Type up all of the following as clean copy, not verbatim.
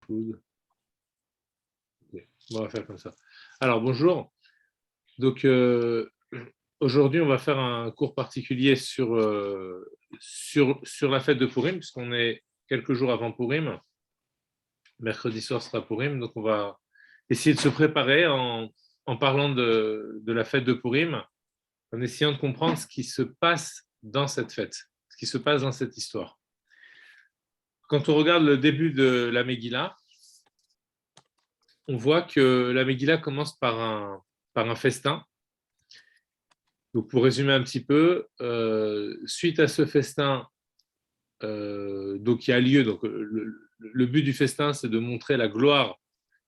Food. Okay. Bon, on va faire comme ça. Alors, bonjour. Donc, aujourd'hui, on va faire un cours particulier sur la fête de Purim, puisqu'on est quelques jours avant Purim. Mercredi soir sera Purim, donc on va essayer de se préparer en parlant de la fête de Purim, en essayant de comprendre ce qui se passe dans cette fête, ce qui se passe dans cette histoire. Quand on regarde le début de la Megillah, on voit que la Megillah commence par un festin. Donc, pour résumer un petit peu, suite à ce festin, donc, qui a lieu, donc, le but du festin, c'est de montrer la gloire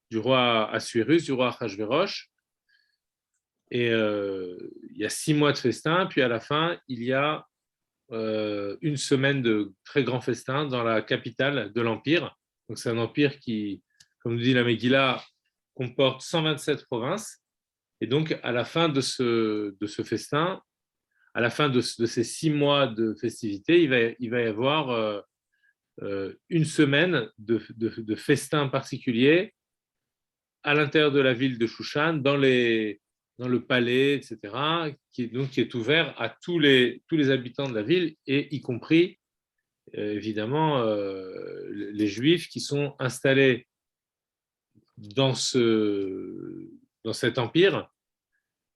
du roi Assuérus, du roi Achashvérosh. Et il y a 6 mois de festin, puis à la fin, il y a une semaine de très grands festins dans la capitale de l'Empire. Donc, c'est un empire qui, comme nous dit la Megillah, comporte 127 provinces. Et donc, à la fin de ce festin, à la fin de ces 6 mois de festivités, il va y avoir une semaine de festins particuliers à l'intérieur de la ville de Shushan, dans le palais, etc., qui est ouvert à tous les habitants de la ville, et y compris, évidemment, les Juifs qui sont installés dans cet empire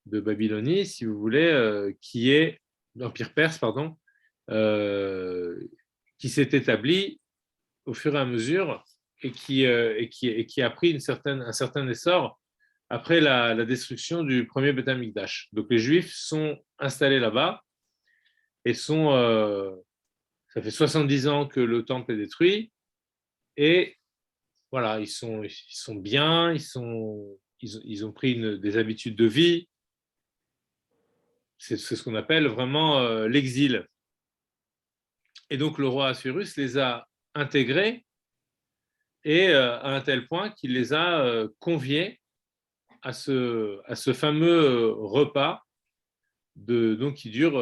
de Babylonie, si vous voulez, qui est l'empire perse, pardon, qui s'est établi au fur et à mesure et qui a pris un certain essor après la destruction du premier Beth Amikdash. Donc les Juifs sont installés là-bas et ça fait 70 ans que le temple est détruit, et voilà, ils sont bien, ils ont pris des habitudes de vie. C'est ce qu'on appelle vraiment l'exil. Et donc le roi Assuérus les a intégrés, et à un tel point qu'il les a conviés à ce fameux repas donc qui dure,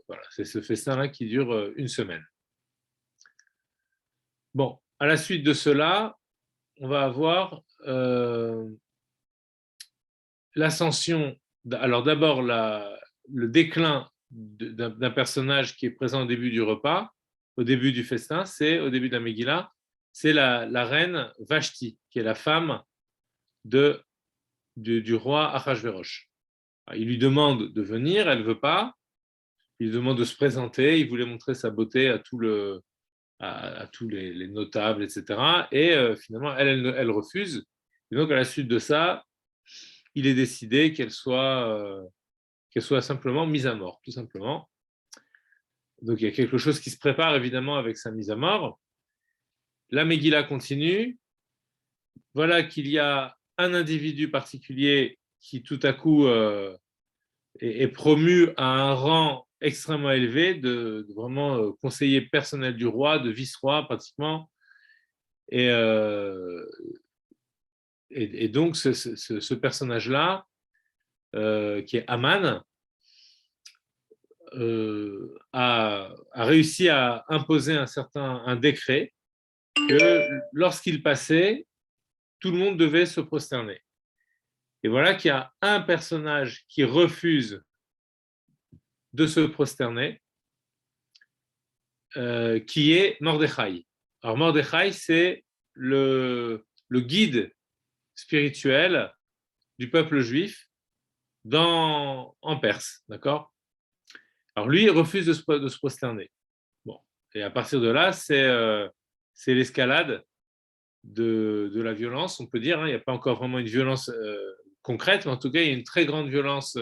voilà, c'est ce festin-là qui dure une semaine. Bon, à la suite de cela, on va avoir l'ascension, alors d'abord le déclin d'un personnage qui est présent au début du repas, au début du festin, c'est au début de la Megillah, c'est la reine Vashti, qui est la femme du roi Achashvérosh. Il lui demande de venir, elle ne veut pas. Il lui demande de se présenter, il voulait montrer sa beauté à tous les notables, etc. Et finalement, elle refuse. Et donc, à la suite de ça, il est décidé qu'elle soit simplement mise à mort, tout simplement. Donc, il y a quelque chose qui se prépare, évidemment, avec sa mise à mort. La Megillah continue. Voilà qu'il y a un individu particulier qui, tout à coup, est promu à un rang extrêmement élevé, de vraiment conseiller personnel du roi, de vice-roi pratiquement. Et donc, ce personnage-là, qui est Aman, a réussi à imposer un décret que lorsqu'il passait, tout le monde devait se prosterner. Et voilà qu'il y a un personnage qui refuse de se prosterner, qui est Mordechai. Alors Mordechai, c'est le guide spirituel du peuple juif en Perse, d'accord? Alors lui, il refuse de se prosterner. Bon, et à partir de là, c'est l'escalade de la violence, on peut dire, hein. Il n'y a pas encore vraiment une violence concrète, mais en tout cas, il y a une très grande violence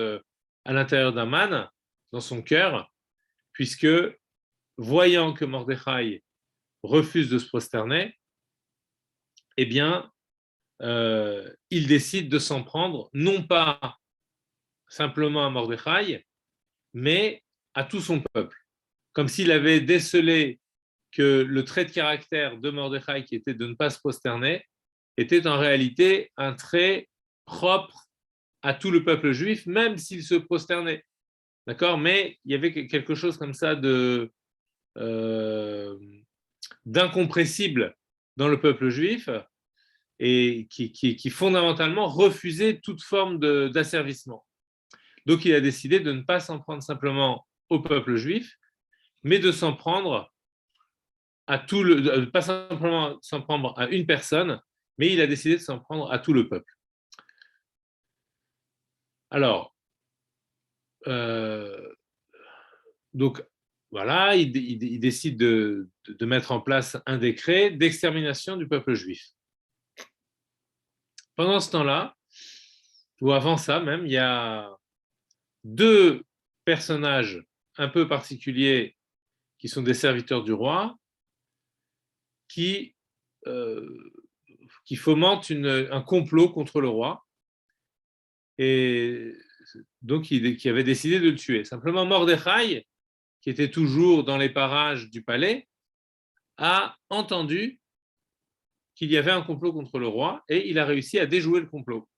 à l'intérieur d'Aman, dans son cœur, puisque voyant que Mordechai refuse de se prosterner, eh bien, il décide de s'en prendre, non pas simplement à Mordechai, mais à tout son peuple. Comme s'il avait décelé que le trait de caractère de Mordechai, qui était de ne pas se prosterner, était en réalité un trait propre à tout le peuple juif, même s'il se prosternait. D'accord? Mais il y avait quelque chose comme ça d'incompressible dans le peuple juif, et qui fondamentalement refusait toute forme d'asservissement. Donc, il a décidé de ne pas s'en prendre simplement au peuple juif, mais de s'en prendre à pas simplement s'en prendre à une personne, mais il a décidé de s'en prendre à tout le peuple. Alors, donc voilà, il décide de mettre en place un décret d'extermination du peuple juif. Pendant ce temps-là, ou avant ça même, il y a deux personnages un peu particuliers qui sont des serviteurs du roi, qui, euh, qui fomentent un complot contre le roi, et donc qui avait décidé de le tuer. Simplement, Mordechai, qui était toujours dans les parages du palais, a entendu qu'il y avait un complot contre le roi et il a réussi à déjouer le complot.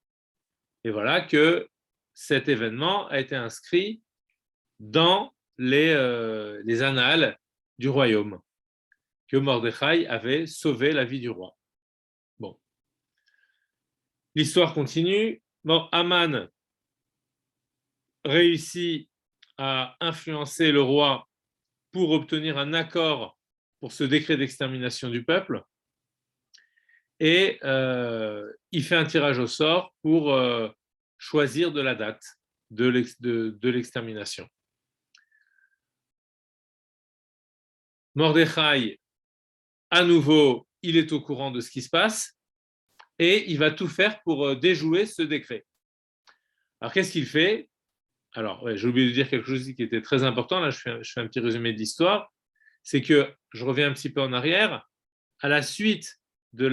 Et voilà que cet événement a été inscrit dans les annales du royaume, que Mordechai avait sauvé la vie du roi. Bon. L'histoire continue. Bon, Aman réussit à influencer le roi pour obtenir un accord pour ce décret d'extermination du peuple. Et il fait un tirage au sort pour choisir de la date de l'extermination. Mordechai, à nouveau, il est au courant de ce qui se passe et il va tout faire pour déjouer ce décret. Alors, qu'est-ce qu'il fait? Alors, ouais, j'ai oublié de dire quelque chose qui était très important. Là, je fais un petit résumé de l'histoire. C'est que, je reviens un petit peu en arrière, à la suite de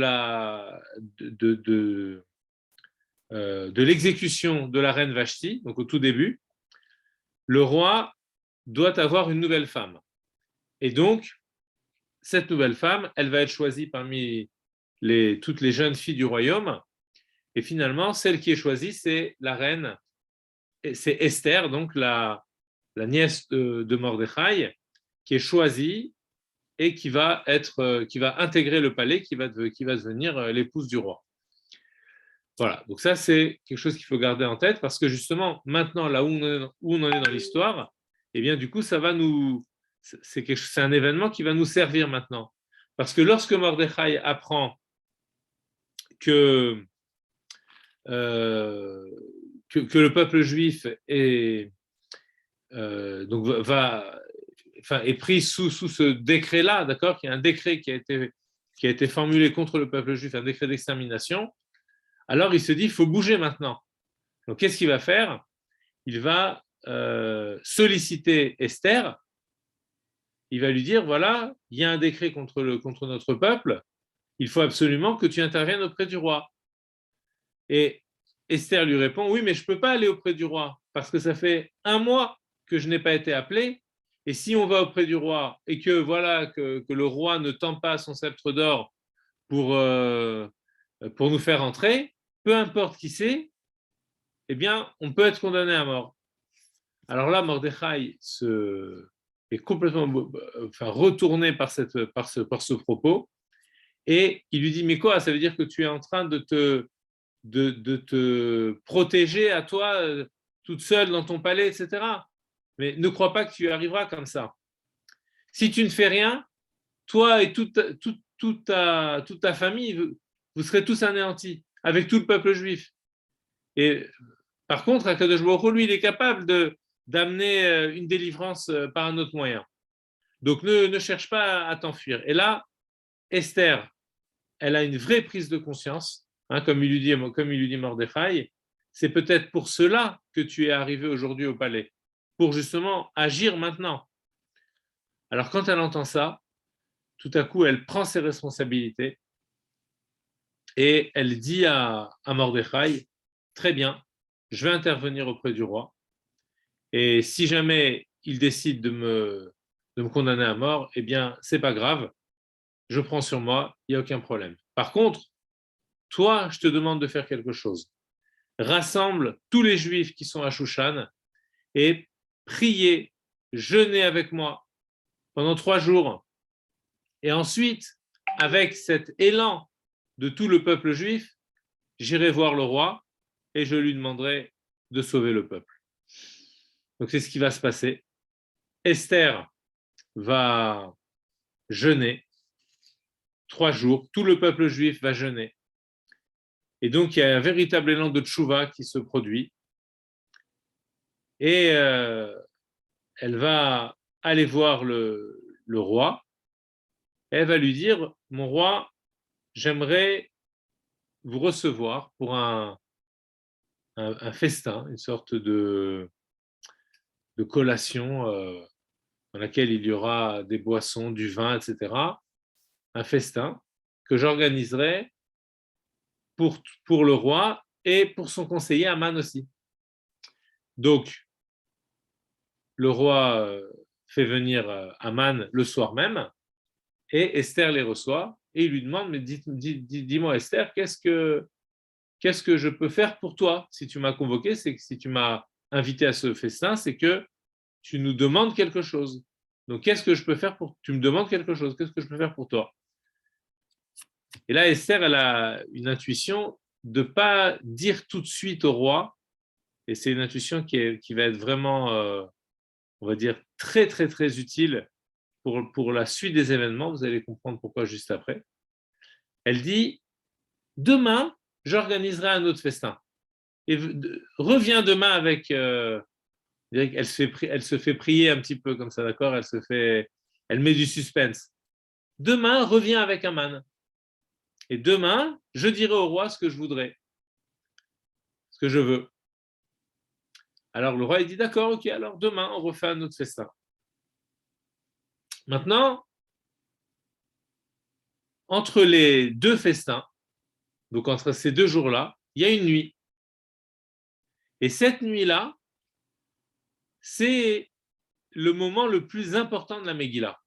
l'exécution de la reine Vashti, donc au tout début, le roi doit avoir une nouvelle femme. Et donc, cette nouvelle femme, elle va être choisie parmi toutes les jeunes filles du royaume. Et finalement, celle qui est choisie, c'est la reine, c'est Esther, donc la nièce de Mordechai, qui est choisie et qui va intégrer le palais, qui va devenir l'épouse du roi. Voilà, donc ça c'est quelque chose qu'il faut garder en tête parce que justement maintenant là où on en est dans l'histoire, et bien du coup c'est un événement qui va nous servir maintenant parce que lorsque Mordechai apprend que que le peuple juif est pris sous ce décret-là, d'accord, qu'il y a un décret qui a été formulé contre le peuple juif, un décret d'extermination, alors il se dit, il faut bouger maintenant. Donc qu'est-ce qu'il va faire? Il va solliciter Esther, il va lui dire, voilà, il y a un décret contre notre peuple, il faut absolument que tu interviennes auprès du roi. Et Esther lui répond, oui, mais je ne peux pas aller auprès du roi, parce que ça fait un mois que je n'ai pas été appelé, et si on va auprès du roi, et que voilà que le roi ne tend pas son sceptre d'or pour nous faire entrer, peu importe qui c'est, eh bien, on peut être condamné à mort. Alors là, Mordechai est complètement retourné par ce propos, et il lui dit, mais quoi, ça veut dire que tu es en train de te protéger à toi, toute seule dans ton palais, etc. Mais ne crois pas que tu y arriveras comme ça. Si tu ne fais rien, toi et toute ta famille, vous serez tous anéantis, avec tout le peuple juif. Et par contre, Akadosh Baruch Hu, lui, il est capable d'amener une délivrance par un autre moyen. Donc ne cherche pas à t'enfuir. Et là, Esther, elle a une vraie prise de conscience, hein, comme il lui dit Mordechai, c'est peut-être pour cela que tu es arrivé aujourd'hui au palais, pour justement agir maintenant. Alors quand elle entend ça, tout à coup, elle prend ses responsabilités et elle dit à Mordechai, très bien, je vais intervenir auprès du roi, et si jamais il décide de me condamner à mort, eh bien, c'est pas grave, je prends sur moi, il n'y a aucun problème. Par contre, toi, je te demande de faire quelque chose. Rassemble tous les Juifs qui sont à Shushan et priez, jeûnez avec moi pendant 3 jours. Et ensuite, avec cet élan de tout le peuple juif, j'irai voir le roi et je lui demanderai de sauver le peuple. Donc c'est ce qui va se passer. Esther va jeûner 3 jours, tout le peuple juif va jeûner. Et donc il y a un véritable élan de tchouva qui se produit. Et elle va aller voir le roi. Et elle va lui dire, mon roi, j'aimerais vous recevoir pour un festin, une sorte de collation dans laquelle il y aura des boissons, du vin, etc. Un festin que j'organiserai pour le roi et pour son conseiller Aman aussi. Donc, le roi fait venir Aman le soir même et Esther les reçoit et il lui demande, mais dis-moi Esther, qu'est-ce que je peux faire pour toi? Si tu m'as convoqué, c'est que si tu m'as invité à ce festin, c'est que tu nous demandes quelque chose. Donc, qu'est-ce que je peux faire pour... Tu me demandes quelque chose, qu'est-ce que je peux faire pour toi? Et là, Esther, elle a une intuition de ne pas dire tout de suite au roi, et c'est une intuition qui va être vraiment, on va dire, très, très, très utile pour la suite des événements. Vous allez comprendre pourquoi juste après. Elle dit, demain, j'organiserai un autre festin. Et reviens demain avec... elle se fait prier un petit peu comme ça, d'accord? Elle met du suspense. Demain, reviens avec un man. Et demain, je dirai au roi ce que je voudrais, ce que je veux. Alors le roi, il dit, d'accord, ok, alors demain, on refait un autre festin. Maintenant, entre les deux festins, donc entre ces 2 jours-là, il y a une nuit. Et cette nuit-là, c'est le moment le plus important de la Megillah.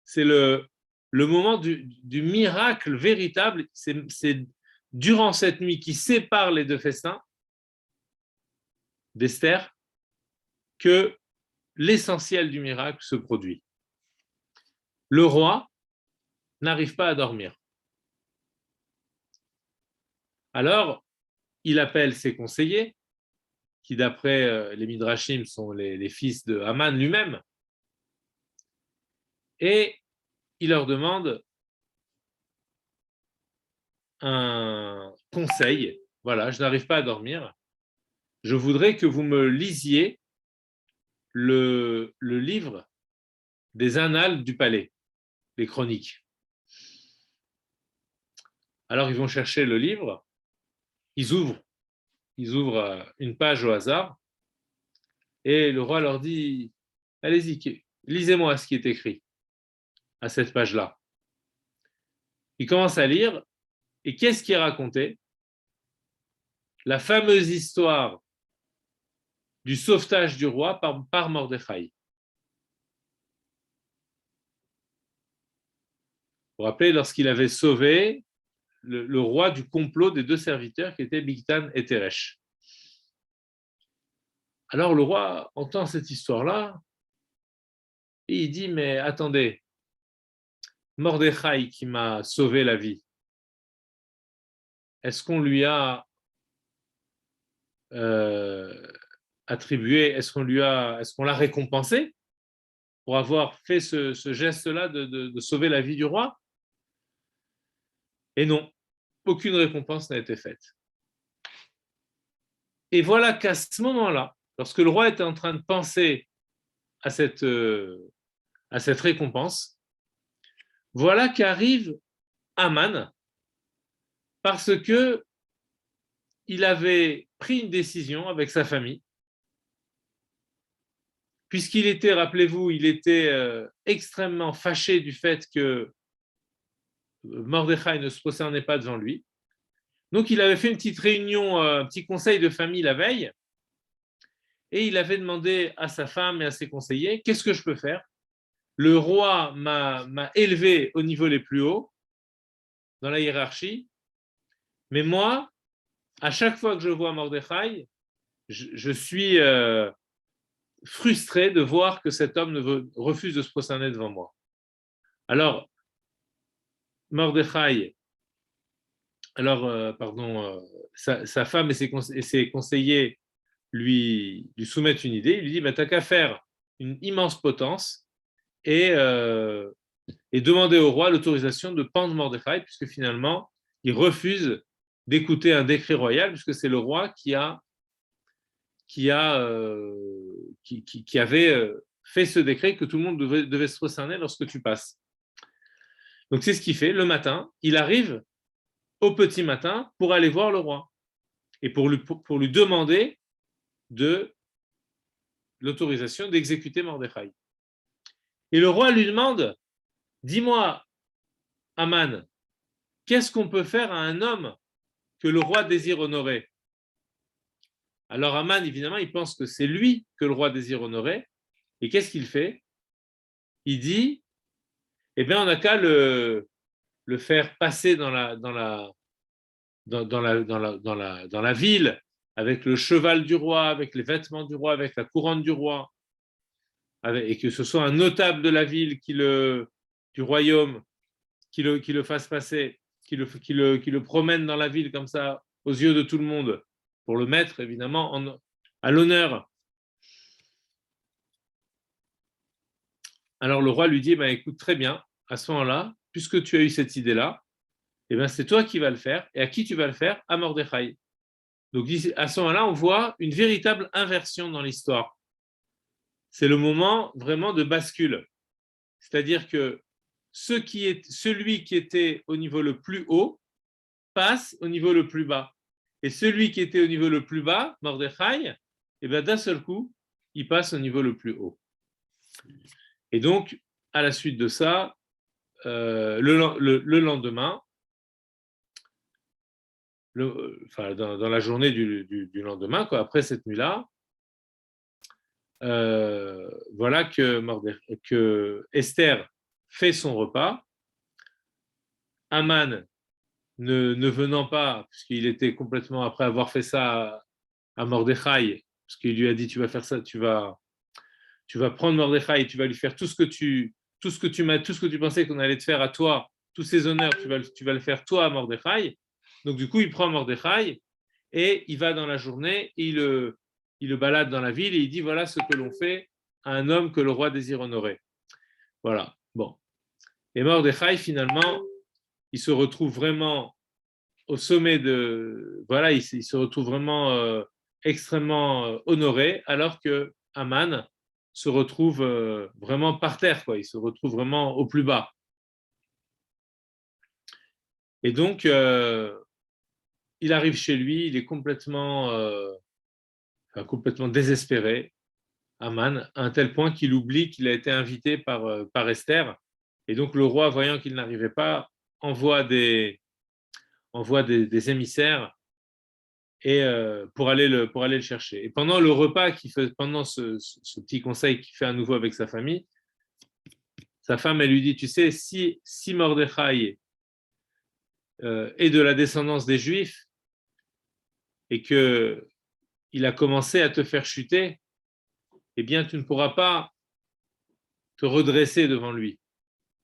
C'est le moment du miracle véritable. C'est durant cette nuit qui sépare les deux festins d'Esther que l'essentiel du miracle se produit. Le roi n'arrive pas à dormir. Alors, il appelle ses conseillers, qui d'après les Midrashim sont les fils de Haman lui-même, et il leur demande un conseil. Voilà, je n'arrive pas à dormir. Je voudrais que vous me lisiez le livre des annales du palais, les chroniques. Alors, ils vont chercher le livre, ils ouvrent une page au hasard, et le roi leur dit, allez-y, lisez-moi ce qui est écrit à cette page-là. Il commence à lire, et qu'est-ce qui est raconté? La fameuse histoire du sauvetage du roi par Mordechai. Vous vous rappelez, lorsqu'il avait sauvé le roi du complot des 2 serviteurs qui étaient Bigtan et Teresh. Alors le roi entend cette histoire-là et il dit, mais attendez, Mordechai qui m'a sauvé la vie, est-ce qu'on lui a attribué, est-ce qu'on l'a récompensé pour avoir fait ce geste-là de sauver la vie du roi? Et non, aucune récompense n'a été faite. Et voilà qu'à ce moment-là, lorsque le roi était en train de penser à cette récompense, voilà qu'arrive Haman parce que il avait pris une décision avec sa famille, puisqu'il était, rappelez-vous, il était extrêmement fâché du fait que Mordechai ne se prosternait pas devant lui. Donc il avait fait une petite réunion, un petit conseil de famille la veille, et il avait demandé à sa femme et à ses conseillers, qu'est-ce que je peux faire? Le roi m'a élevé au niveau les plus hauts dans la hiérarchie, mais moi, à chaque fois que je vois Mordechai, je suis frustré de voir que cet homme refuse de se prosterner devant moi. Alors, Mordechai sa femme et ses conseillers lui soumettent une idée. Il lui dit, bah, tu n'as qu'à faire une immense potence et demander au roi l'autorisation de pendre Mordechai, puisque finalement, il refuse d'écouter un décret royal, puisque c'est le roi qui avait fait ce décret que tout le monde devait se prosterner lorsque tu passes. Donc c'est ce qu'il fait. Le matin, il arrive au petit matin pour aller voir le roi et pour lui demander de l'autorisation d'exécuter Mordechai. Et le roi lui demande, dis-moi, Aman, qu'est-ce qu'on peut faire à un homme que le roi désire honorer? Alors Aman, évidemment, il pense que c'est lui que le roi désire honorer. Et qu'est-ce qu'il fait? Il dit, eh bien, on n'a qu'à le faire passer dans la ville, avec le cheval du roi, avec les vêtements du roi, avec la couronne du roi, et que ce soit un notable de la ville du royaume qui le fasse passer, qui le promène dans la ville comme ça, aux yeux de tout le monde, pour le mettre évidemment à l'honneur. Alors le roi lui dit, bah, écoute, très bien, à ce moment-là, puisque tu as eu cette idée-là, eh ben, c'est toi qui vas le faire. Et à qui tu vas le faire? À Mordechai. Donc à ce moment-là, on voit une véritable inversion dans l'histoire. C'est le moment vraiment de bascule. C'est-à-dire que celui qui était au niveau le plus haut passe au niveau le plus bas. Et celui qui était au niveau le plus bas, Mordechai, eh ben, d'un seul coup, il passe au niveau le plus haut. Et donc, à la suite de ça, le lendemain, dans la journée du lendemain, quoi, après cette nuit-là, voilà que Esther fait son repas. Aman, ne venant pas, puisqu'il était complètement, après avoir fait ça à Mordechai, parce qu'il lui a dit, tu vas faire ça, tu vas prendre Mordechai et tu vas lui faire tout ce que tu pensais qu'on allait te faire à toi, tous ces honneurs, tu vas le faire toi à Mordechai. Donc du coup, il prend Mordechai et il va dans la journée, il le balade dans la ville et il dit, voilà ce que l'on fait à un homme que le roi désire honorer. Voilà, bon. Et Mordechai, finalement, il se retrouve vraiment au sommet voilà, il se retrouve vraiment extrêmement honoré, alors que Aman se retrouve vraiment par terre, quoi. Il se retrouve vraiment au plus bas. Et donc, il arrive chez lui, il est complètement désespéré, Aman, à un tel point qu'il oublie qu'il a été invité par Esther. Et donc, le roi, voyant qu'il n'arrivait pas, envoie des émissaires et pour aller le chercher. Et pendant le repas pendant ce petit conseil qu'il fait à nouveau avec sa famille, sa femme, elle lui dit, tu sais, si Mordechai est de la descendance des Juifs et que il a commencé à te faire chuter, eh bien, tu ne pourras pas te redresser devant lui.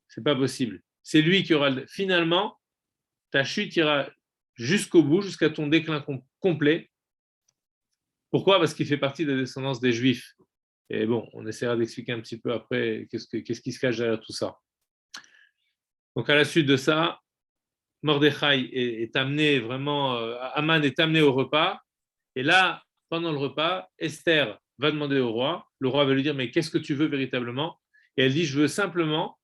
C'est pas possible. C'est lui qui aura finalement, ta chute ira jusqu'au bout, jusqu'à ton déclin complet. Pourquoi? Parce qu'il fait partie de la descendance des Juifs. Et bon, on essaiera d'expliquer un petit peu après qu'est-ce qui se cache derrière tout ça. Donc à la suite de ça, Mordechai est amené vraiment, Aman est amené au repas. Et là, pendant le repas, Esther va demander au roi. Le roi va lui dire, mais qu'est-ce que tu veux véritablement? Et elle dit, je veux simplement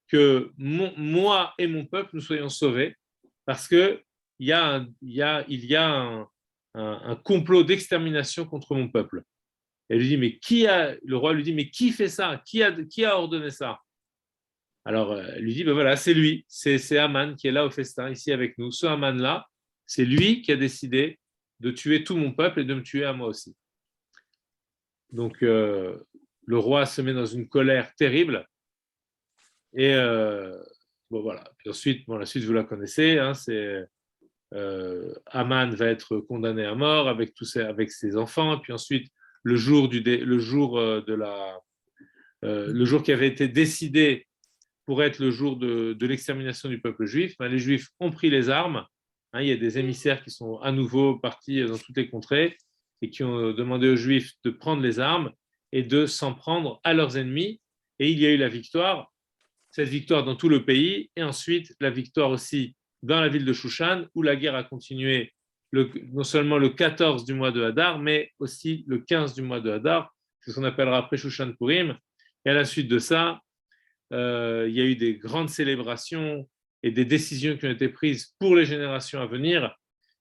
que moi et mon peuple, nous soyons sauvés, parce qu'il y a un complot d'extermination contre mon peuple. Elle lui dit, le roi lui dit, mais qui fait ça? Qui a ordonné ça? Alors, elle lui dit, ben voilà, c'est lui, c'est Aman qui est là au festin, ici avec nous. Ce Aman-là, c'est lui qui a décidé de tuer tout mon peuple et de me tuer à moi aussi. Donc, le roi se met dans une colère terrible. Et bon, voilà. Puis ensuite, la suite, vous la connaissez, hein, c'est Aman va être condamné à mort avec ses enfants. Et puis ensuite, le jour qui avait été décidé pour être le jour de l'extermination du peuple juif, les Juifs ont pris les armes Il y a des émissaires qui sont à nouveau partis dans toutes les contrées et qui ont demandé aux Juifs de prendre les armes et de s'en prendre à leurs ennemis. Et il y a eu la victoire, cette victoire dans tout le pays, et ensuite la victoire aussi dans la ville de Shushan, où la guerre a continué non seulement le 14 du mois de Hadar, mais aussi le 15 du mois de Hadar, c'est ce qu'on appellera après Shushan Purim. Et à la suite de ça, il y a eu des grandes célébrations et des décisions qui ont été prises pour les générations à venir,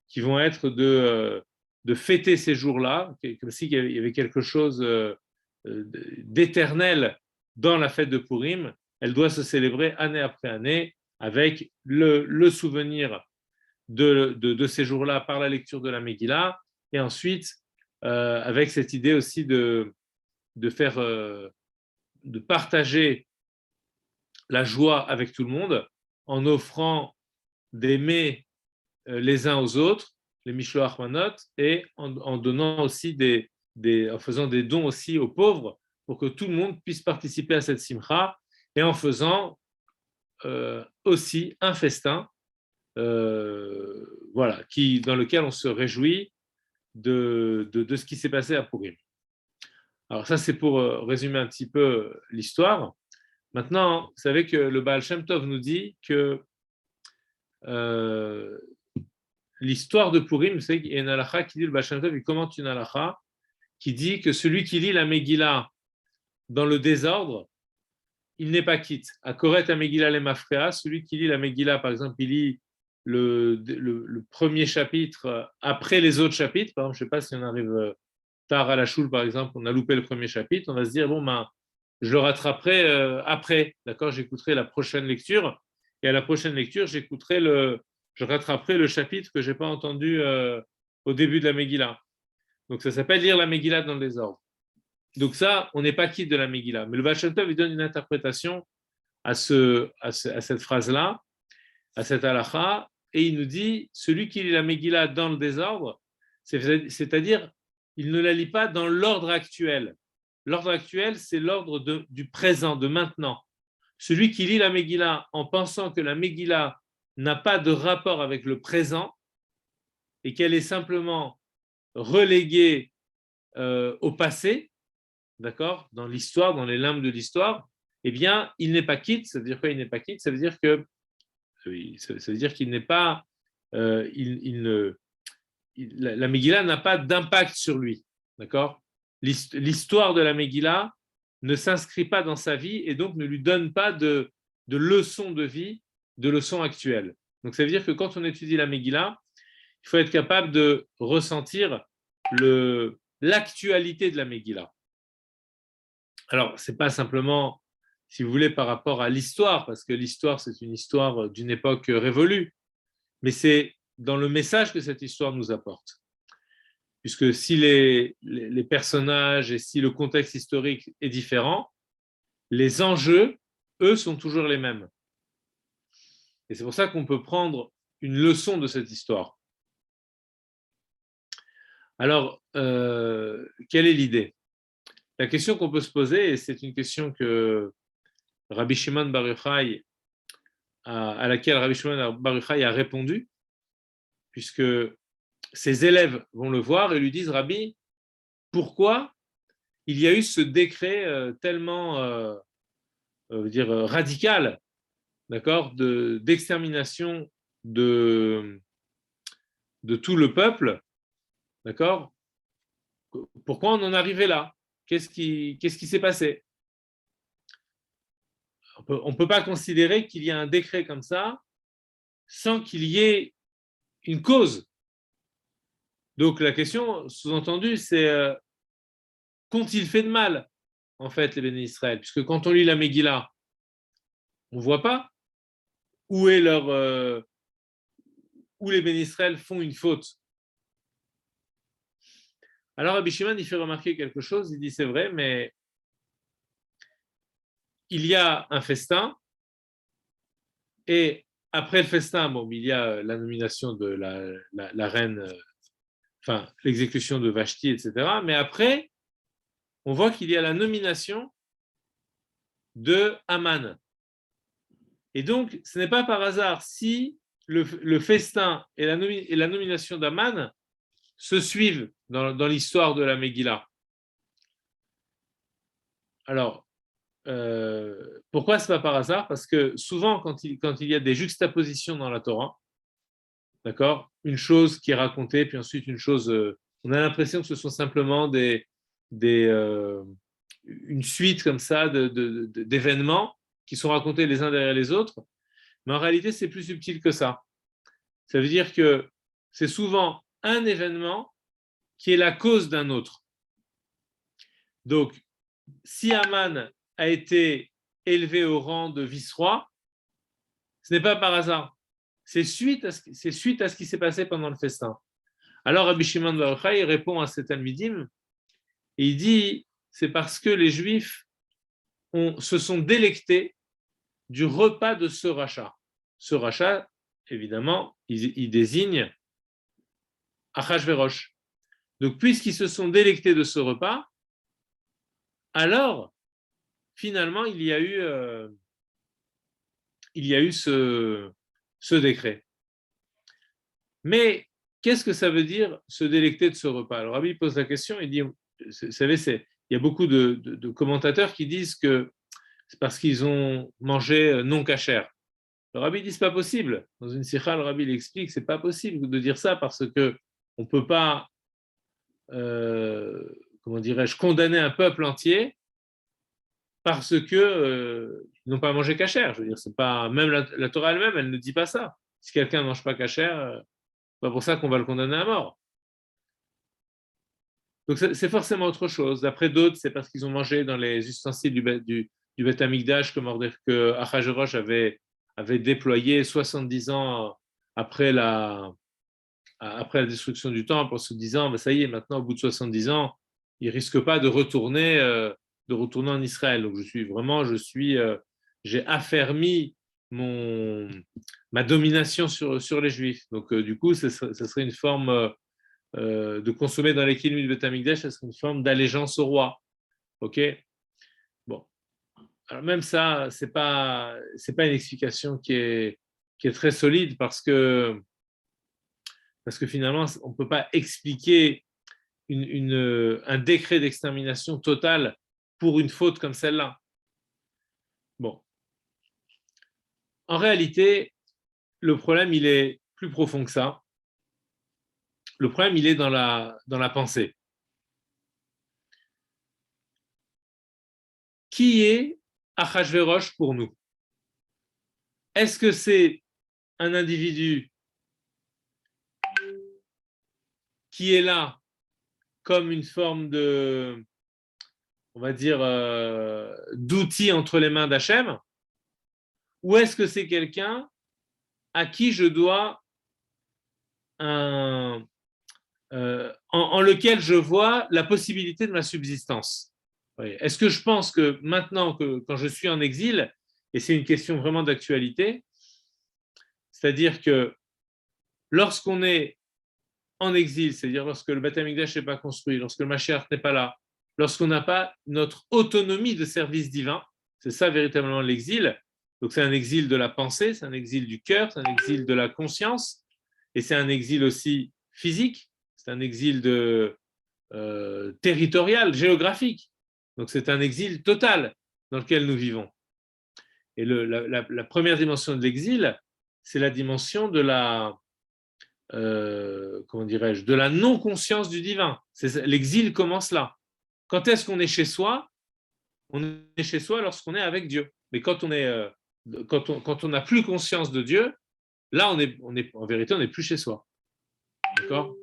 qui vont être de fêter ces jours-là, comme s'il y avait quelque chose d'éternel dans la fête de Purim. Elle doit se célébrer année après année avec le souvenir de ces jours-là par la lecture de la Megillah, et ensuite avec cette idée aussi de faire, de partager la joie avec tout le monde en offrant des mets les uns aux autres, les Mishloach Manot, et en donnant aussi en faisant des dons aussi aux pauvres pour que tout le monde puisse participer à cette simcha, et en faisant aussi un festin, voilà, dans lequel on se réjouit de ce qui s'est passé à Purim. Alors ça, c'est pour résumer un petit peu l'histoire. Maintenant, vous savez que le Baal Shem Tov nous dit que l'histoire de Purim, vous savez qu'il y a une halakha qui dit, le Baal Shem Tov, il commente une halakha qui dit que celui qui lit la Megillah dans le désordre, il n'est pas quitte. À Koret la Megillah les Mafrea, celui qui lit la Megillah, par exemple, il lit le premier chapitre après les autres chapitres. Par exemple, je ne sais pas si on arrive tard à la choule, par exemple, on a loupé le premier chapitre, on va se dire, bon, ben, je le rattraperai après, d'accord, j'écouterai la prochaine lecture, et à la prochaine lecture, je rattraperai le chapitre que je n'ai pas entendu au début de la Megillah. Donc ça s'appelle lire la Megillah dans le désordre. Donc ça, on n'est pas quitte de la Megillah. Mais le Baal Shem Tov, il donne une interprétation à cette phrase-là, à cette halakha, et il nous dit, celui qui lit la Megillah dans le désordre, c'est-à-dire, il ne la lit pas dans l'ordre actuel. L'ordre actuel, c'est l'ordre du présent, de maintenant. Celui qui lit la Megillah en pensant que la Megillah n'a pas de rapport avec le présent et qu'elle est simplement reléguée au passé, d'accord, dans l'histoire, dans les limbes de l'histoire, eh bien, il n'est pas quitte. Ça veut dire quoi, il n'est pas quitte? Ça veut dire que ça veut dire qu'il n'est pas, la Megillah n'a pas d'impact sur lui, d'accord? L'histoire de la Megillah ne s'inscrit pas dans sa vie et donc ne lui donne pas de leçons de vie, de leçons actuelles. Donc ça veut dire que quand on étudie la Megillah, il faut être capable de ressentir l'actualité de la Megillah. Alors, ce n'est pas simplement, si vous voulez, par rapport à l'histoire, parce que l'histoire, c'est une histoire d'une époque révolue, mais c'est dans le message que cette histoire nous apporte. Puisque si les personnages et si le contexte historique est différent, les enjeux, eux, sont toujours les mêmes. Et c'est pour ça qu'on peut prendre une leçon de cette histoire. Alors, quelle est l'idée? La question qu'on peut se poser, et c'est une question que Rabbi Shimon Bar Yochai, à laquelle Rabbi Shimon Bar Yochai a répondu, puisque ses élèves vont le voir et lui disent, Rabbi, pourquoi il y a eu ce décret tellement radical, d'accord, d'extermination de tout le peuple, d'accord? Pourquoi on en est arrivé là? Qu'est-ce qui s'est passé? On ne peut pas considérer qu'il y a un décret comme ça sans qu'il y ait une cause. Donc la question sous-entendue, c'est qu'ont-ils fait de mal, en fait, les bénis Israël? Puisque quand on lit la Megillah, on ne voit pas où les bénis Israël font une faute. Alors Rabbi Shimon, il fait remarquer quelque chose, il dit c'est vrai, mais il y a un festin, et après le festin, bon, il y a la nomination de la reine, enfin l'exécution de Vashti, etc. Mais après, on voit qu'il y a la nomination de Haman. Et donc, ce n'est pas par hasard si le festin et la nomination d'Aman se suivent dans l'histoire de la Megillah. Alors, pourquoi ce n'est pas par hasard? Parce que souvent, quand il y a des juxtapositions dans la Torah, d'accord, une chose qui est racontée, puis ensuite une chose, on a l'impression que ce sont simplement une suite comme ça d'événements qui sont racontés les uns derrière les autres, mais en réalité, c'est plus subtil que ça. Ça veut dire que c'est souvent un événement qui est la cause d'un autre. Donc, si Aman a été élevé au rang de vice-roi, ce n'est pas par hasard. C'est suite à ce qui s'est passé pendant le festin. Alors Rabbi Shimon bar Yochai répond à cet Talmidim et il dit c'est parce que les Juifs se sont délectés du repas de ce rachat. Ce rachat, évidemment, il désigne Achashverosh. Donc, puisqu'ils se sont délectés de ce repas, alors, finalement, il y a eu ce décret. Mais qu'est-ce que ça veut dire se délecter de ce repas? Alors, Rabbi pose la question, il dit, vous savez, il y a beaucoup de commentateurs qui disent que c'est parce qu'ils ont mangé non cachère. Le Rabbi dit, c'est pas possible. Dans une sikha, le Rabbi explique, c'est pas possible de dire ça parce que on peut pas, comment dirais-je, condamner un peuple entier parce que ils n'ont pas mangé cachère. Je veux dire, c'est pas même la Torah elle-même, elle ne dit pas ça. Si quelqu'un ne mange pas cachère, c'est pas pour ça qu'on va le condamner à mort. Donc c'est forcément autre chose. D'après d'autres, c'est parce qu'ils ont mangé dans les ustensiles du Beth Amikdash que Achashverosh avait déployé 70 ans après la destruction du temple, en se disant, ben ça y est, maintenant, au bout de 70 ans, il ne risque pas de retourner en Israël. Donc, j'ai affermi ma domination sur les Juifs. Donc, du coup, ça serait une forme de consommer dans les kilomètres du Beth Amikdash, ça serait une forme d'allégeance au roi. OK? Bon. Alors, même ça, c'est pas une explication qui est très solide parce que finalement, on ne peut pas expliquer un décret d'extermination totale pour une faute comme celle-là. Bon. En réalité, le problème, il est plus profond que ça. Le problème, il est dans la pensée. Qui est Achashverosh pour nous? Est-ce que c'est un individu qui est là comme une forme de, on va dire, d'outil entre les mains d'Hachem, ou est-ce que c'est quelqu'un à qui je dois en lequel je vois la possibilité de ma subsistance? Est-ce que je pense que maintenant, quand je suis en exil, et c'est une question vraiment d'actualité, c'est-à-dire que lorsqu'on est en exil, c'est-à-dire lorsque le Beth Amikdash n'est pas construit, lorsque le Mashiach n'est pas là, lorsqu'on n'a pas notre autonomie de service divin, c'est ça véritablement l'exil. Donc c'est un exil de la pensée, c'est un exil du cœur, c'est un exil de la conscience, et c'est un exil aussi physique, c'est un exil territorial, géographique. Donc c'est un exil total dans lequel nous vivons. Et la première dimension de l'exil, c'est la dimension de la, comment dirais-je, de la non-conscience du divin. L'exil commence là. Quand est-ce qu'on est chez soi? On est chez soi lorsqu'on est avec Dieu. Mais quand on n'a plus conscience de Dieu, là, en vérité, on n'est plus chez soi. D'accord?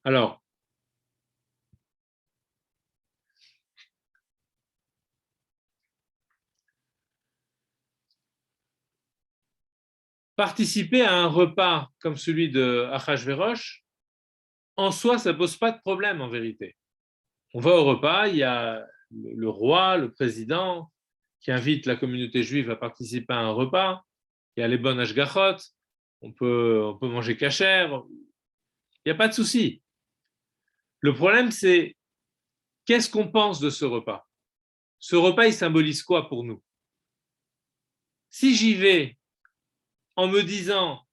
Alors, participer à un repas comme celui de Achashverosh, en soi, ça ne pose pas de problème en vérité. On va au repas, il y a le roi, le président, qui invite la communauté juive à participer à un repas, il y a les bonnes hashgachot, on peut manger cachère, il n'y a pas de souci. Le problème, c'est qu'est-ce qu'on pense de ce repas? ce repas, il symbolise quoi pour nous? Si j'y vais en me disant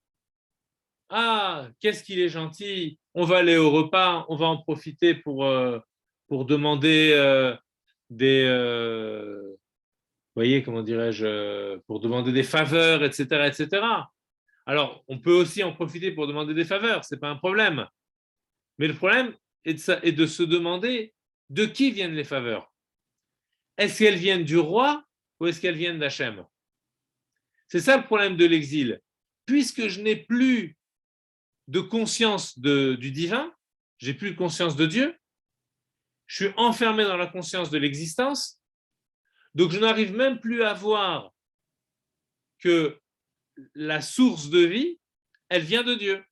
« Ah, qu'est-ce qu'il est gentil, on va aller au repas, on va en profiter pour demander vous voyez, comment dirais-je, pour demander des faveurs, etc., etc. » Alors, on peut aussi en profiter pour demander des faveurs, ce n'est pas un problème. Mais le problème est de se demander de qui viennent les faveurs. Est-ce qu'elles viennent du roi ou est-ce qu'elles viennent d'Hachem? C'est ça le problème de l'exil. Puisque je n'ai plus de conscience du divin, j'ai plus de conscience de Dieu, je suis enfermé dans la conscience de l'existence, donc je n'arrive même plus à voir que la source de vie, elle vient de Dieu.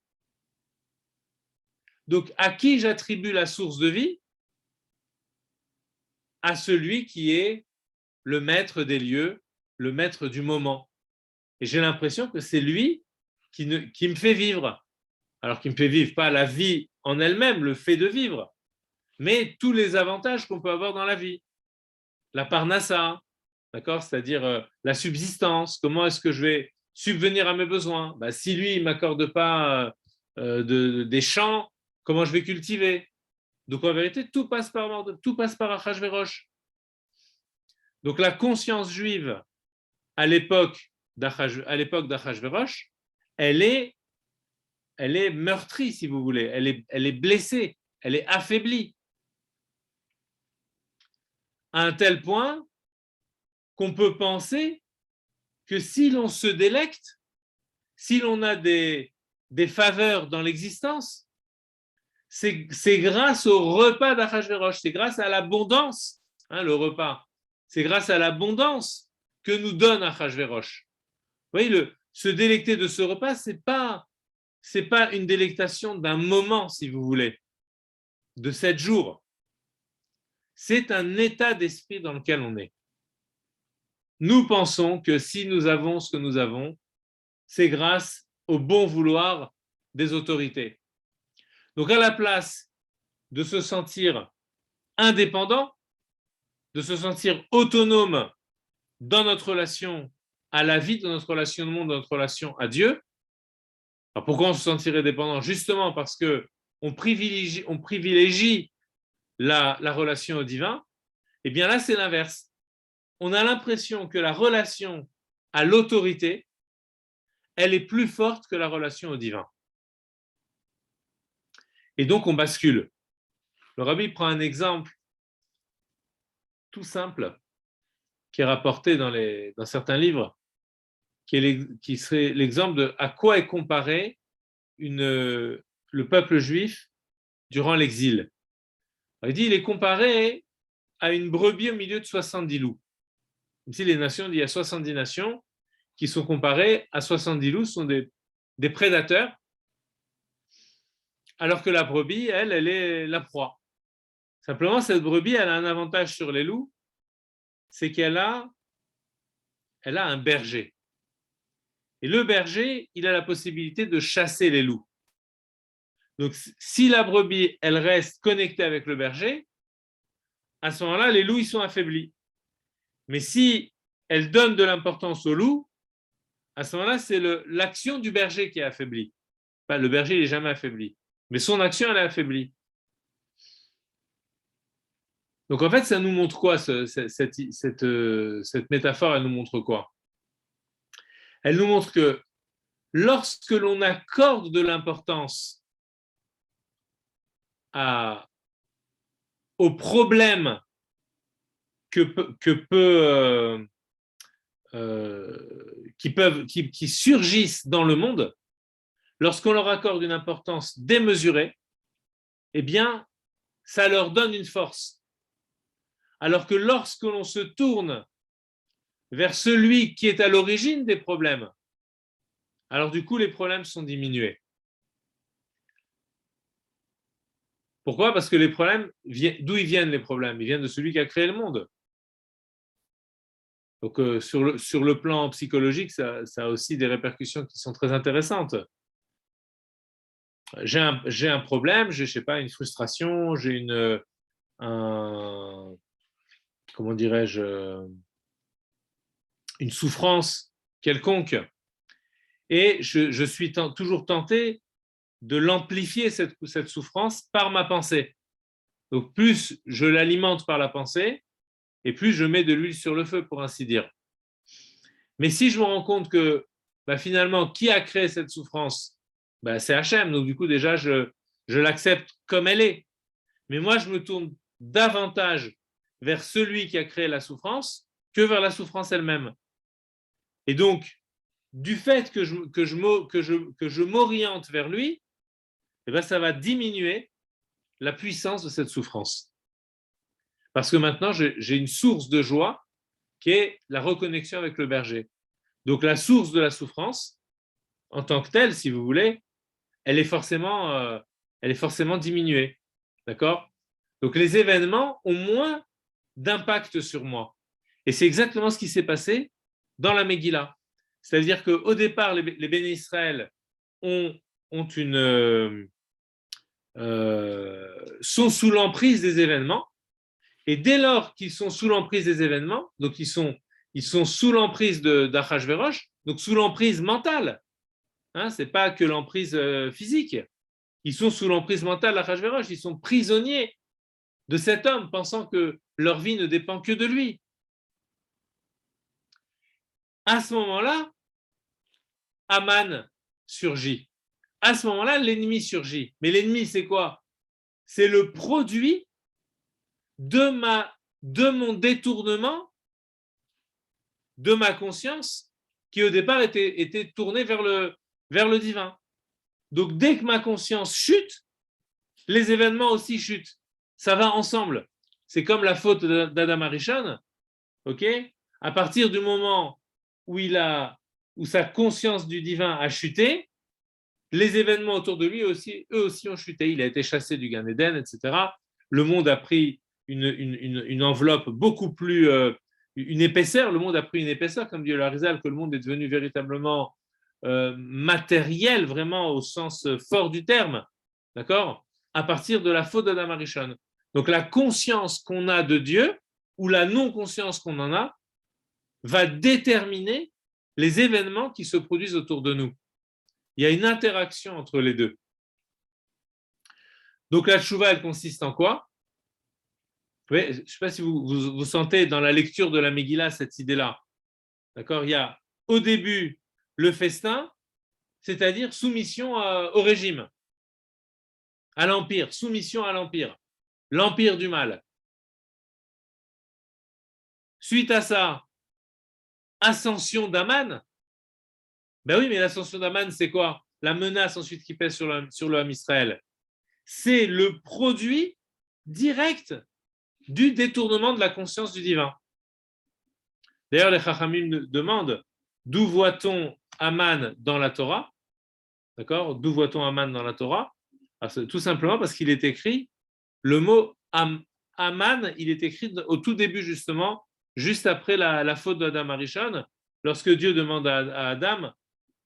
Donc à qui j'attribue la source de vie? À celui qui est le maître des lieux, le maître du moment. Et j'ai l'impression que c'est lui qui me fait vivre. Alors qu'il ne me fait vivre pas la vie en elle-même, le fait de vivre, mais tous les avantages qu'on peut avoir dans la vie. La parnassa, d'accord, c'est-à-dire la subsistance, comment est-ce que je vais subvenir à mes besoins? Si lui, il ne m'accorde pas des champs, comment je vais cultiver? Donc en vérité, tout passe par Achashverosh. Donc la conscience juive à l'époque d'Achashverosh, elle est meurtrie, si vous voulez, elle est blessée, elle est affaiblie. À un tel point qu'on peut penser que si l'on se délecte, si l'on a des faveurs dans l'existence, c'est grâce au repas d'Achashverosh, c'est grâce à l'abondance, le repas, c'est grâce à l'abondance que nous donne Achashverosh. Vous voyez, se délecter de ce repas, c'est pas une délectation d'un moment, si vous voulez, de 7 jours. C'est un état d'esprit dans lequel on est. Nous pensons que si nous avons ce que nous avons, c'est grâce au bon vouloir des autorités. Donc à la place de se sentir indépendant, de se sentir autonome dans notre relation à la vie, dans notre relation au monde, dans notre relation à Dieu. Alors pourquoi on se sentirait dépendant? Justement parce qu'on privilégie la relation au divin. Et bien là, c'est l'inverse. On a l'impression que la relation à l'autorité, elle est plus forte que la relation au divin. Et donc, on bascule. Le rabbi prend un exemple tout simple qui est rapporté dans certains livres, qui serait l'exemple de à quoi est comparé le peuple juif durant l'exil. Il dit, il est comparé à une brebis au milieu de 70 loups. Ici, les nations, il y a 70 nations qui sont comparées à 70 loups, ce sont des prédateurs, alors que la brebis, elle est la proie. Simplement, cette brebis, elle a un avantage sur les loups, c'est qu'elle a un berger. Et le berger, il a la possibilité de chasser les loups. Donc, si la brebis, elle reste connectée avec le berger, à ce moment-là, les loups, ils sont affaiblis. Mais si elle donne de l'importance aux loups, à ce moment-là, c'est l'action du berger qui est affaiblie. Enfin, le berger, il n'est jamais affaibli. Mais son action, elle est affaiblie. Donc, en fait, ça nous montre quoi, cette métaphore, elle nous montre quoi? Elle nous montre que lorsque l'on accorde de l'importance aux problèmes qui surgissent dans le monde, lorsqu'on leur accorde une importance démesurée, eh bien, ça leur donne une force. Alors que lorsque l'on se tourne vers celui qui est à l'origine des problèmes, alors du coup, les problèmes sont diminués. Pourquoi? Parce que les problèmes, d'où ils viennent les problèmes? Ils viennent de celui qui a créé le monde. Donc, sur le plan psychologique, ça a aussi des répercussions qui sont très intéressantes. J'ai un problème, je sais pas, une frustration, j'ai comment dirais-je, une souffrance quelconque. Et je suis toujours tenté de l'amplifier, cette souffrance, par ma pensée. Donc, plus je l'alimente par la pensée, et plus je mets de l'huile sur le feu, pour ainsi dire. Mais si je me rends compte que finalement, qui a créé cette souffrance? C'est Hachem. Donc, du coup, déjà, je l'accepte comme elle est. Mais moi, je me tourne davantage vers celui qui a créé la souffrance que vers la souffrance elle-même. Et donc, du fait que je m'oriente vers lui, ça va diminuer la puissance de cette souffrance. Parce que maintenant, j'ai une source de joie qui est la reconnexion avec le berger. Donc, la source de la souffrance, en tant que telle, si vous voulez, elle est forcément diminuée. D'accord? Donc, les événements ont moins d'impact sur moi. Et c'est exactement ce qui s'est passé dans la Megillah. C'est-à-dire qu'au départ, les béné Israël sont sous l'emprise des événements. Et dès lors qu'ils sont sous l'emprise des événements, donc ils sont sous l'emprise d'Achashverosh, donc sous l'emprise mentale. Ce n'est pas que l'emprise physique. Ils sont sous l'emprise mentale d'Achashverosh. Ils sont prisonniers de cet homme, pensant que leur vie ne dépend que de lui. À ce moment-là, Aman surgit. À ce moment-là, l'ennemi surgit. Mais l'ennemi, c'est quoi? C'est le produit de mon détournement, de ma conscience, qui au départ était tournée vers le divin. Donc dès que ma conscience chute, les événements aussi chutent. Ça va ensemble. C'est comme la faute d'Adam Arishon. Ok? À partir du moment où sa conscience du divin a chuté, les événements autour de lui eux aussi ont chuté. Il a été chassé du Gan Eden, etc. Le monde a pris une enveloppe beaucoup plus, une épaisseur. Le monde a pris une épaisseur, comme dit le Harizal, que le monde est devenu véritablement matériel, vraiment au sens fort du terme. D'accord? À partir de la faute d'Adam Arishon. Donc la conscience qu'on a de Dieu, ou la non-conscience qu'on en a, va déterminer les événements qui se produisent autour de nous. Il y a une interaction entre les deux. Donc la tchouva, elle consiste en quoi? Oui, je ne sais pas si vous sentez dans la lecture de la Megillah cette idée-là. D'accord? Il y a au début le festin, c'est-à-dire soumission au régime, à l'empire, soumission à l'empire du mal. Suite à ça, ascension d'Aman. Ben oui, mais l'ascension d'Aman, c'est quoi? La menace ensuite qui pèse sur le Ham Israël. C'est le produit direct du détournement de la conscience du divin. D'ailleurs, les Chachamim demandent d'où voit-on Aman dans la Torah? D'accord? D'où voit-on Aman dans la Torah? Tout simplement parce qu'il est écrit, le mot Aman, il est écrit au tout début justement, juste après la faute d'Adam Arishon, lorsque Dieu demande à Adam,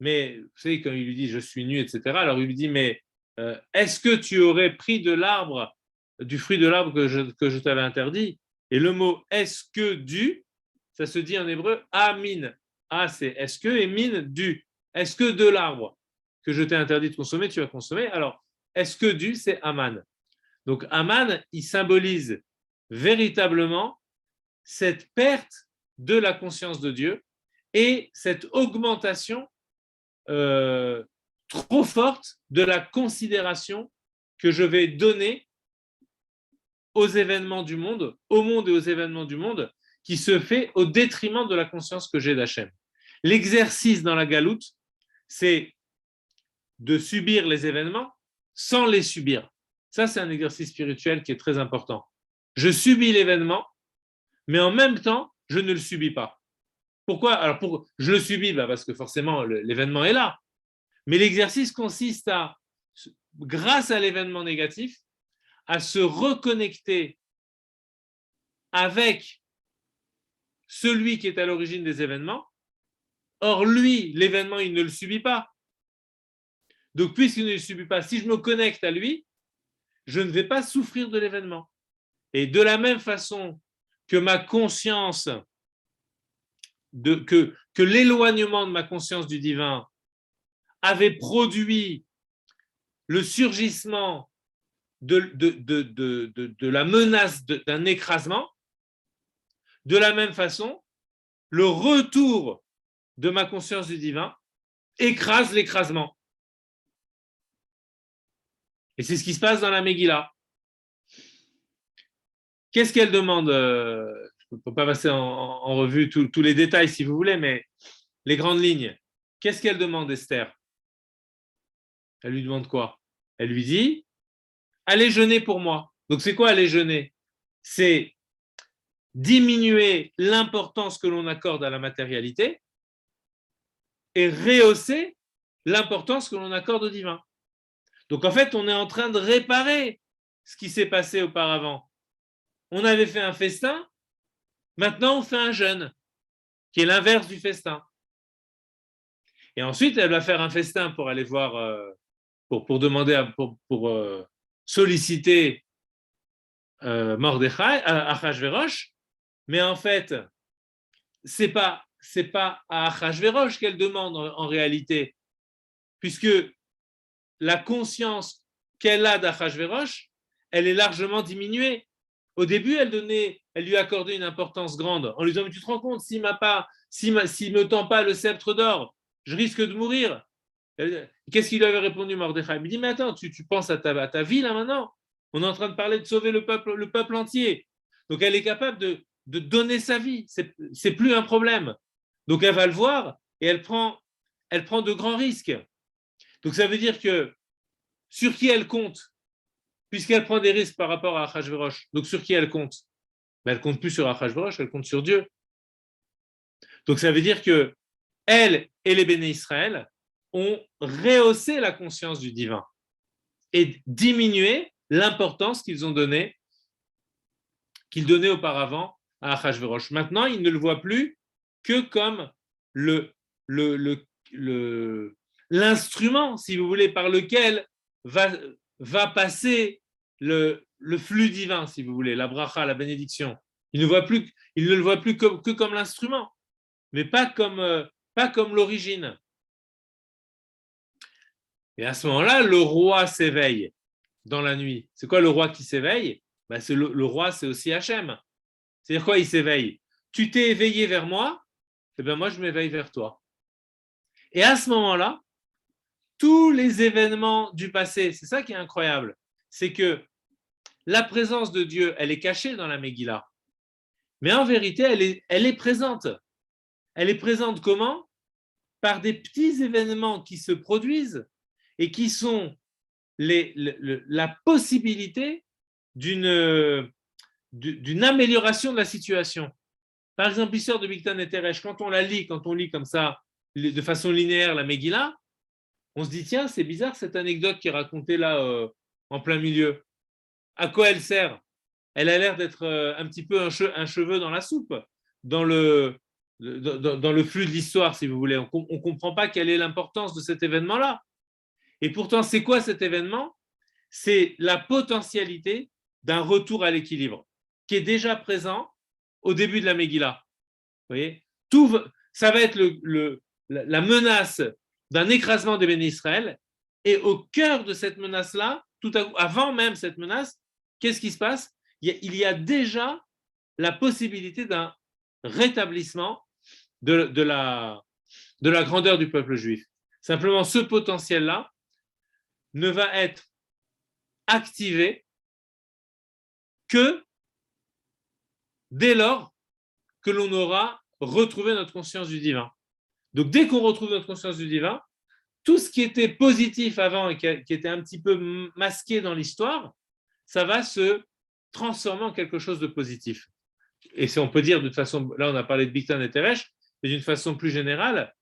mais vous savez, quand il lui dit je suis nu, etc., alors il lui dit, mais est-ce que tu aurais pris du fruit de l'arbre que je t'avais interdit? Et le mot est-ce que du, ça se dit en hébreu amin. A, c'est est-ce que, et min, du. Est-ce que de l'arbre que je t'ai interdit de consommer, tu as consommé? Alors, est-ce que du, c'est Aman. Donc, Aman, il symbolise véritablement cette perte de la conscience de Dieu et cette augmentation trop forte de la considération que je vais donner aux événements du monde, au monde et aux événements du monde, qui se fait au détriment de la conscience que j'ai d'Hachem. L'exercice dans la galoute, c'est de subir les événements sans les subir. Ça, c'est un exercice spirituel qui est très important. Je subis l'événement, mais en même temps, je ne le subis pas. Pourquoi? Alors, je le subis parce que forcément, l'événement est là. Mais l'exercice consiste à, grâce à l'événement négatif, à se reconnecter avec celui qui est à l'origine des événements. Or, lui, l'événement, il ne le subit pas. Donc, puisqu'il ne le subit pas, si je me connecte à lui, je ne vais pas souffrir de l'événement. Et de la même façon que ma conscience, que l'éloignement de ma conscience du divin avait produit le surgissement de la menace d'un écrasement, de la même façon, le retour de ma conscience du divin écrase l'écrasement. Et c'est ce qui se passe dans la Megillah. Qu'est-ce qu'elle demande je ne peux pas passer en revue tous les détails si vous voulez, mais les grandes lignes. Qu'est-ce qu'elle demande, Esther? Elle lui demande quoi? Elle lui dit, allez jeûner pour moi. Donc c'est quoi aller jeûner? C'est diminuer l'importance que l'on accorde à la matérialité et rehausser l'importance que l'on accorde au divin. Donc en fait, on est en train de réparer ce qui s'est passé auparavant. On avait fait un festin, maintenant on fait un jeûne, qui est l'inverse du festin. Et ensuite, elle va faire un festin pour aller voir, pour demander, pour solliciter Mordechai, Achashverosh, mais en fait, c'est pas à Achashverosh qu'elle demande en réalité, puisque la conscience qu'elle a d'Achashverosh, elle est largement diminuée. Au début, elle lui accordait une importance grande en lui disant, mais tu te rends compte, s'il me tend pas le sceptre d'or, je risque de mourir. Qu'est-ce qu'il lui avait répondu, Mordechai? Il me dit, mais attends, tu penses à ta vie là maintenant? On est en train de parler de sauver le peuple entier. Donc elle est capable de donner sa vie. C'est plus un problème. Donc elle va le voir et elle prend de grands risques. Donc ça veut dire que sur qui elle compte, puisqu'elle prend des risques par rapport à Achashverosh, donc sur qui elle compte? Ben, elle ne compte plus sur Achashverosh, elle compte sur Dieu. Donc ça veut dire que elle et les béné Israël ont rehaussé la conscience du divin et diminué l'importance qu'ils donnaient auparavant à Achashverosh. Maintenant, ils ne le voient plus que comme l'instrument, si vous voulez, par lequel va passer le flux divin, si vous voulez, la bracha, la bénédiction. Ils ne le voient plus que comme l'instrument, mais pas comme l'origine. Et à ce moment-là, le roi s'éveille dans la nuit. C'est quoi le roi qui s'éveille? Ben, le roi, c'est aussi Hachem. C'est-à-dire quoi, il s'éveille? Tu t'es éveillé vers moi, et bien moi, je m'éveille vers toi. Et à ce moment-là, tous les événements du passé, c'est ça qui est incroyable, c'est que la présence de Dieu, elle est cachée dans la Megillah. Mais en vérité, elle est présente. Elle est présente comment? Par des petits événements qui se produisent et qui sont la possibilité d'une amélioration de la situation. Par exemple, l'histoire de Bigtan et Teresh, quand on lit comme ça, de façon linéaire la Megillah, on se dit, tiens, c'est bizarre cette anecdote qui est racontée là en plein milieu. À quoi elle sert? Elle a l'air d'être un petit peu un cheveu dans la soupe, dans le flux de l'histoire, si vous voulez. On ne comprend pas quelle est l'importance de cet événement-là. Et pourtant, c'est quoi cet événement? C'est la potentialité d'un retour à l'équilibre qui est déjà présent au début de la Megillah. Vous voyez, ça va être la menace d'un écrasement des béné Israël. Et au cœur de cette menace-là, avant même cette menace, qu'est-ce qui se passe? Il y a déjà la possibilité d'un rétablissement de la grandeur du peuple juif. Simplement, ce potentiel-là ne va être activé que dès lors que l'on aura retrouvé notre conscience du divin. Donc, dès qu'on retrouve notre conscience du divin, tout ce qui était positif avant et qui était un petit peu masqué dans l'histoire, ça va se transformer en quelque chose de positif. Et si on peut dire de toute façon, là on a parlé de Bigtan et Teresh, mais d'une façon plus générale,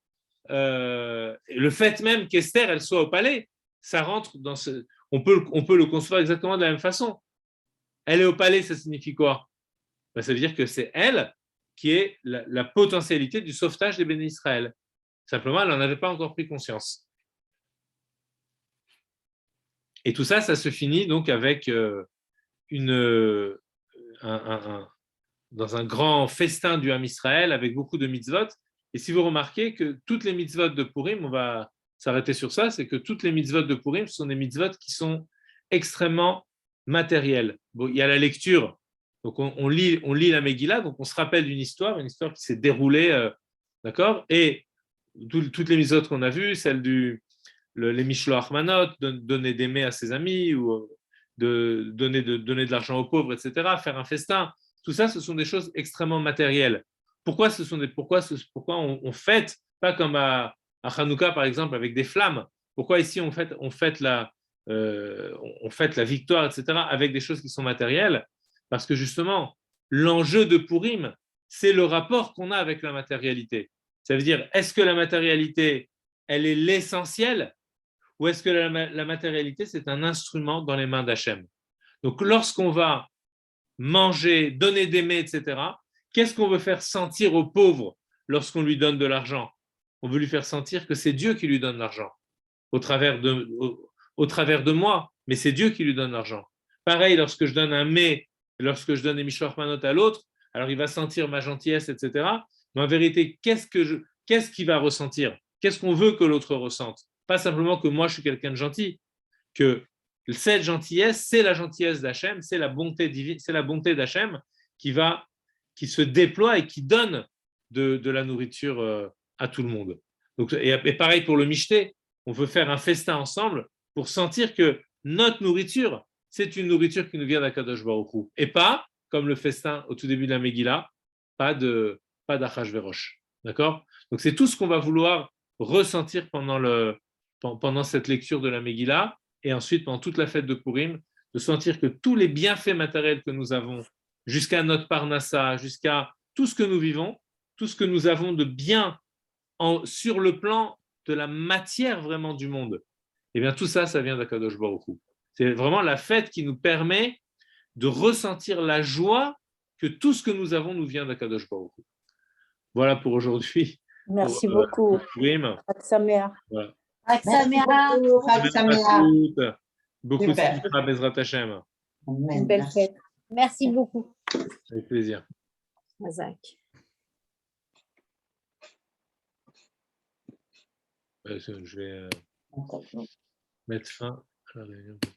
le fait même qu'Esther elle soit au palais, ça rentre dans ce. On peut le concevoir exactement de la même façon. Elle est au palais, ça signifie quoi? Ben, ça veut dire que c'est elle qui est la potentialité du sauvetage des béné Israël. Simplement, elle n'en avait pas encore pris conscience. Et tout ça, ça se finit donc avec dans un grand festin du Ham Israël avec beaucoup de mitzvot. Et si vous remarquez que toutes les mitzvot de Purim, on va s'arrêter sur ça, c'est que toutes les mitzvot de Purim sont des mitzvot qui sont extrêmement matérielles. Bon, il y a la lecture, donc on lit la Megillah, donc on se rappelle d'une histoire, une histoire qui s'est déroulée, d'accord. Et toutes les mitzvot qu'on a vues, celle les Mishloach Manot, donner des mets à ses amis, ou de donner de l'argent aux pauvres, etc., faire un festin, tout ça, ce sont des choses extrêmement matérielles. Pourquoi on fête, pas comme à Hanouka, par exemple, avec des flammes? Pourquoi ici on fête la victoire, etc., avec des choses qui sont matérielles? Parce que justement, l'enjeu de Purim, c'est le rapport qu'on a avec la matérialité. Ça veut dire, est-ce que la matérialité, elle est l'essentiel, ou est-ce que la matérialité, c'est un instrument dans les mains d'Hachem? Donc, lorsqu'on va manger, donner des mets, etc., qu'est-ce qu'on veut faire sentir au pauvre lorsqu'on lui donne de l'argent? On veut lui faire sentir que c'est Dieu qui lui donne l'argent, au travers de moi, mais c'est Dieu qui lui donne l'argent. Pareil, lorsque je donne un mets, lorsque je donne des mishloach manot à l'autre, alors il va sentir ma gentillesse, etc. Mais en vérité, qu'est-ce qu'il va ressentir? Qu'est-ce qu'on veut que l'autre ressente? Pas simplement que moi, je suis quelqu'un de gentil, que cette gentillesse, c'est la gentillesse d'Hachem, c'est la bonté divine, c'est la bonté d'Hachem qui se déploie et qui donne de la nourriture à tout le monde. Donc, et pareil pour le michté, on veut faire un festin ensemble pour sentir que notre nourriture, c'est une nourriture qui nous vient d'Akadosh Baruch Hu. Et pas, comme le festin au tout début de la Megillah, pas d'Achashverosh. D'accord? Donc c'est tout ce qu'on va vouloir ressentir pendant cette lecture de la Megillah, et ensuite pendant toute la fête de Purim, de sentir que tous les bienfaits matériels que nous avons, jusqu'à notre parnassa, jusqu'à tout ce que nous vivons, tout ce que nous avons de bien sur le plan de la matière vraiment du monde, eh bien tout ça, ça vient d'Akadosh Baruch Hu. C'est vraiment la fête qui nous permet de ressentir la joie que tout ce que nous avons nous vient d'Akadosh Baruch Hu. Voilà pour aujourd'hui. Merci beaucoup. Purim. Voilà. Beaucoup de simcha, Bezrat Hashem. Une belle fête. Merci beaucoup. Avec plaisir. Mazak. Je vais mettre fin à la réunion.